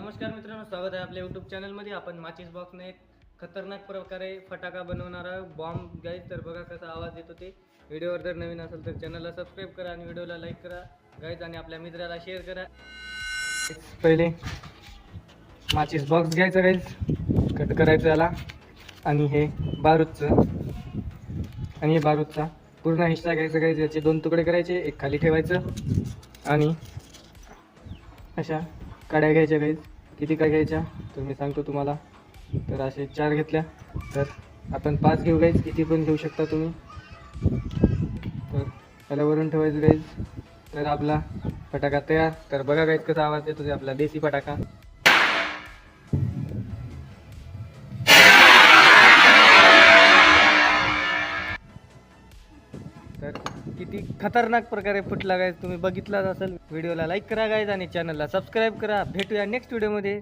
नमस्कार मित्रांनो, स्वागत आहे आपल्या यूट्यूब चॅनलमध्ये। आपण माचीस बॉक्सने एक खतरनाक प्रकारे फटाका बनवणारा बॉम्ब गाईज, तर बघा कसा आवाज येतो ते। व्हिडिओवर जर नवीन असेल तर चॅनलला सबस्क्राईब करा आणि व्हिडिओला लाईक करा गाईज, आणि आपल्या मित्राला शेअर करा। पहिले माचीस बॉक्स घ्यायचा गाईज, कट करायचं याला, आणि हे बारूदचं आणि हे बारूदचा पूर्ण हिस्सा घ्यायचा गाईज। याचे 2 तुकडे करायचे, एक खाली ठेवायचं आणि अशा काड्या घ्यायच्या गाईज। किती काय घ्यायच्या तर मी सांगतो तुम्हाला। तर असे 4 घेतल्या तर आपण 5 घेऊ गाईज, किती पण घेऊ शकता तुम्ही। तर त्याला वरून ठेवायचं गाईज। तर आपला फटाका तयार। तर बघा गाईज कसा आवाज येतो ते आपला देसी फटाका। तर किती खतरनाक प्रकारे फुटला गाईज, तुम्ही बघितलाच असेल। व्हिडिओला लाईक करा गाईज आणि चॅनलला सबस्क्राईब करा। भेटूया नेक्स्ट व्हिडिओमध्ये।